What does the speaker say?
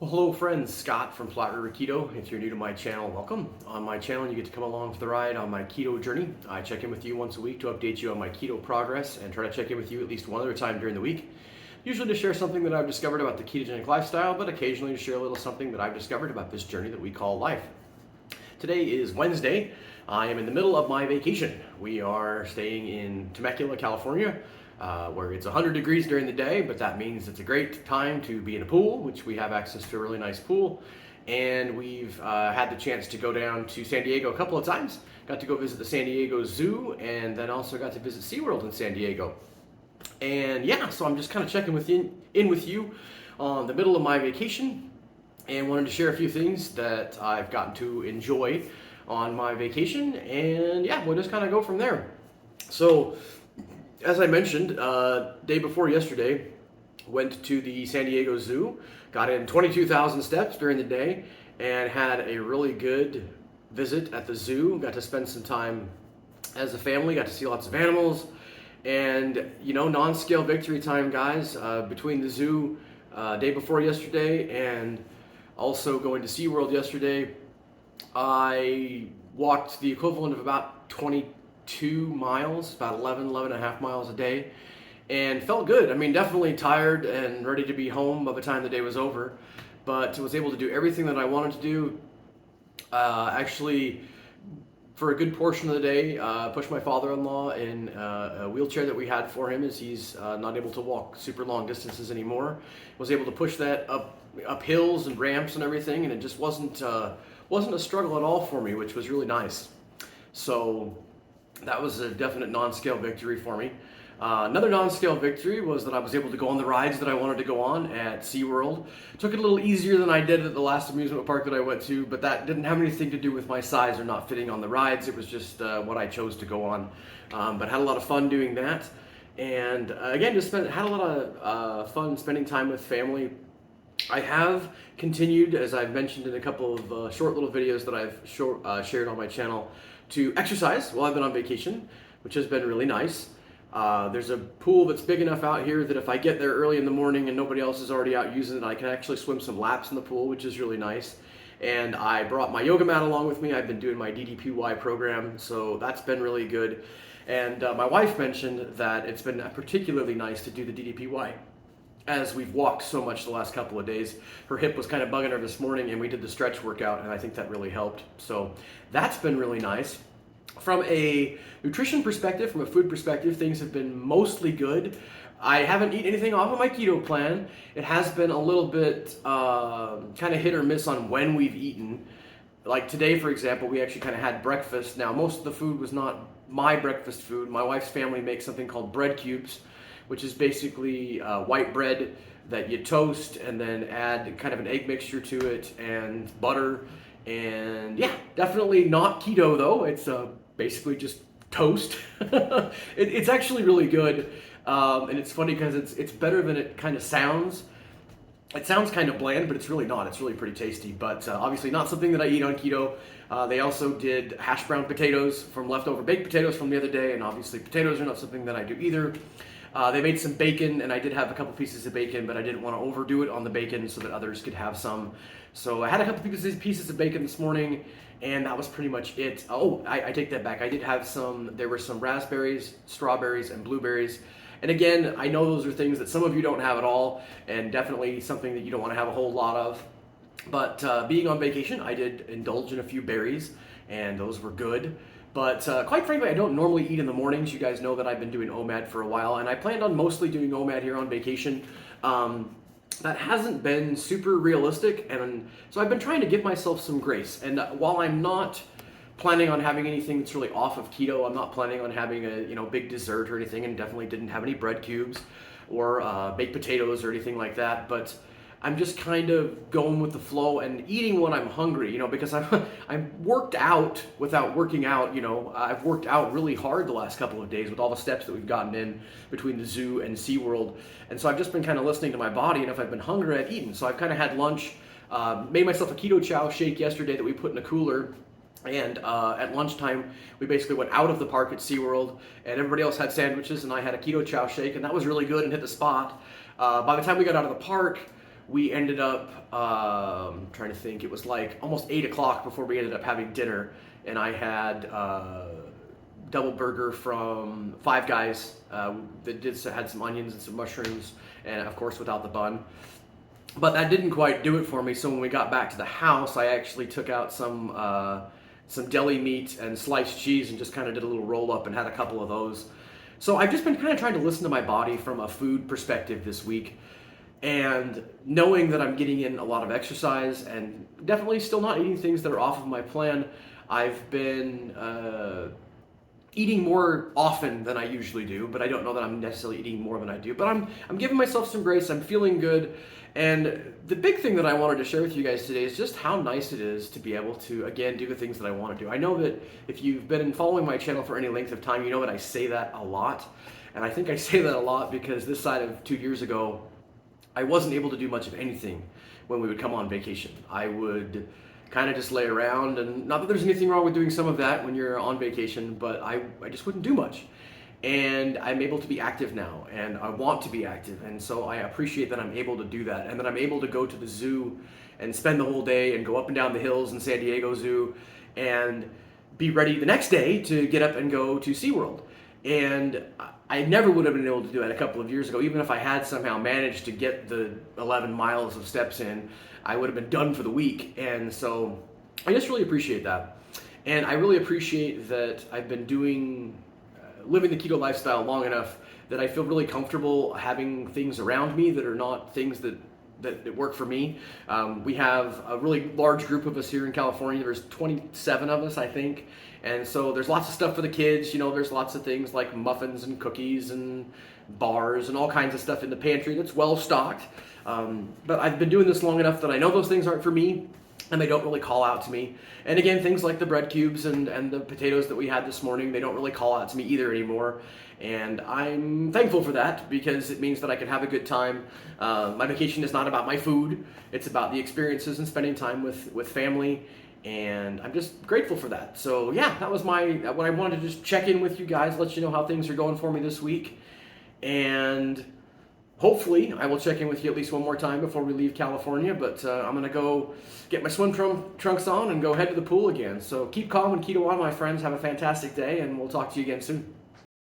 Well, hello friends, Scott from Flat River Keto. If you're new to my channel, welcome. On my channel, you get to come along for the ride on my keto journey. I check in with you once a week to update you on my keto progress and try to check in with you at least one other time during the week. Usually to share something that I've discovered about the ketogenic lifestyle, but occasionally to share a little something that I've discovered about this journey that we call life. Today is Wednesday. I am in the middle of my vacation. We are staying in Temecula, California, where it's 100 degrees during the day, but that means it's a great time to be in a pool, which we have access to a really nice pool. And we've had the chance to go down to San Diego a couple of times. Got to go visit the San Diego Zoo, and then also got to visit SeaWorld in San Diego. And yeah, so I'm just kind of checking in with you on the middle of my vacation, and wanted to share a few things that I've gotten to enjoy on my vacation, and yeah, we'll just kind of go from there. So, as I mentioned, day before yesterday, went to the San Diego Zoo, got in 22,000 steps during the day, and had a really good visit at the zoo. Got to spend some time as a family, got to see lots of animals, and non-scale victory time, guys, between the zoo day before yesterday and also going to SeaWorld yesterday. I walked the equivalent of about 22 miles, about 11 and a half miles a day, and felt good. I mean, definitely tired and ready to be home by the time the day was over, but was able to do everything that I wanted to do. Actually, for a good portion of the day, pushed my father-in-law in a wheelchair that we had for him, as he's not able to walk super long distances anymore. Was able to push that up hills and ramps and everything, and it just wasn't a struggle at all for me, which was really nice. So that was a definite non-scale victory for me. Another non-scale victory was that I was able to go on the rides that I wanted to go on at SeaWorld. Took it a little easier than I did at the last amusement park that I went to, but that didn't have anything to do with my size or not fitting on the rides. It was just what I chose to go on. But had a lot of fun doing that. And again, just had a lot of fun spending time with family. I have continued, as I've mentioned in a couple of short little videos that I've shared on my channel, to exercise while I've been on vacation, which has been really nice. There's a pool that's big enough out here that if I get there early in the morning and nobody else is already out using it, I can actually swim some laps in the pool, which is really nice. And I brought my yoga mat along with me. I've been doing my DDPY program, so that's been really good. And my wife mentioned that it's been particularly nice to do the DDPY, as we've walked so much the last couple of days. Her hip was kind of bugging her this morning, and we did the stretch workout, and I think that really helped. So that's been really nice. From a nutrition perspective, from a food perspective, things have been mostly good. I haven't eaten anything off of my keto plan. It has been a little bit kind of hit or miss on when we've eaten. Like today, for example, we actually kind of had breakfast. Now, most of the food was not my breakfast food. My wife's family makes something called bread cubes, which is basically white bread that you toast and then add kind of an egg mixture to it and butter. And yeah, definitely not keto though. It's basically just toast. It's actually really good, and it's funny because it's better than it kind of sounds. It sounds kind of bland, but it's really not. It's really pretty tasty, but obviously not something that I eat on keto. They also did hash brown potatoes from leftover baked potatoes from the other day, and obviously potatoes are not something that I do either. They made some bacon, and I did have a couple pieces of bacon, but I didn't want to overdo it on the bacon so that others could have some. So I had a couple pieces of bacon this morning, and that was pretty much it. Oh, I take that back. I did have there were some raspberries, strawberries, and blueberries. And again, I know those are things that some of you don't have at all, and definitely something that you don't want to have a whole lot of. But being on vacation, I did indulge in a few berries, and those were good. But quite frankly, I don't normally eat in the mornings. You guys know that I've been doing OMAD for a while, and I planned on mostly doing OMAD here on vacation. That hasn't been super realistic, and so I've been trying to give myself some grace. And while I'm not planning on having anything that's really off of keto, I'm not planning on having a big dessert or anything, and definitely didn't have any bread cubes or baked potatoes or anything like that. But I'm just kind of going with the flow and eating when I'm hungry, because I'm worked out without working out. I've worked out really hard the last couple of days with all the steps that we've gotten in between the zoo and SeaWorld. And so I've just been kind of listening to my body, and if I've been hungry, I've eaten. So I've kind of had lunch, made myself a Keto Chow shake yesterday that we put in a cooler. And at lunchtime, we basically went out of the park at SeaWorld, and everybody else had sandwiches, and I had a Keto Chow shake, and that was really good and hit the spot. By the time we got out of the park, we ended up, trying to think, it was like almost 8 o'clock before we ended up having dinner. And I had double burger from Five Guys that had some onions and some mushrooms, and of course without the bun. But that didn't quite do it for me. So when we got back to the house, I actually took out some deli meat and sliced cheese and just kind of did a little roll up and had a couple of those. So I've just been kind of trying to listen to my body from a food perspective this week, and knowing that I'm getting in a lot of exercise and definitely still not eating things that are off of my plan. I've been eating more often than I usually do, but I don't know that I'm necessarily eating more than I do. But I'm giving myself some grace. I'm feeling good. And the big thing that I wanted to share with you guys today is just how nice it is to be able to, again, do the things that I want to do. I know that if you've been following my channel for any length of time, you know that I say that a lot. And I think I say that a lot because this side of 2 years ago, I wasn't able to do much of anything when we would come on vacation. I would kind of just lay around, and not that there's anything wrong with doing some of that when you're on vacation, but I just wouldn't do much. And I'm able to be active now, and I want to be active, and so I appreciate that I'm able to do that, and that I'm able to go to the zoo and spend the whole day and go up and down the hills in San Diego Zoo and be ready the next day to get up and go to SeaWorld. And I never would have been able to do that a couple of years ago. Even if I had somehow managed to get the 11 miles of steps in, I would have been done for the week. And so I just really appreciate that. And I really appreciate that I've been living the keto lifestyle long enough that I feel really comfortable having things around me that are not things that work for me. We have a really large group of us here in California. There's 27 of us, I think. And so there's lots of stuff for the kids. You know, there's lots of things like muffins and cookies and bars and all kinds of stuff in the pantry that's well stocked. But I've been doing this long enough that I know those things aren't for me, and they don't really call out to me. And again, things like the bread cubes and the potatoes that we had this morning, they don't really call out to me either anymore. And I'm thankful for that because it means that I can have a good time. My vacation is not about my food. It's about the experiences and spending time with family. And I'm just grateful for that. So yeah, that was what I wanted to just check in with you guys, let you know how things are going for me this week. And hopefully I will check in with you at least one more time before we leave California, but I'm gonna go get my swim trunks on and go head to the pool again. So keep calm and keto on, my friends. Have a fantastic day, and we'll talk to you again soon.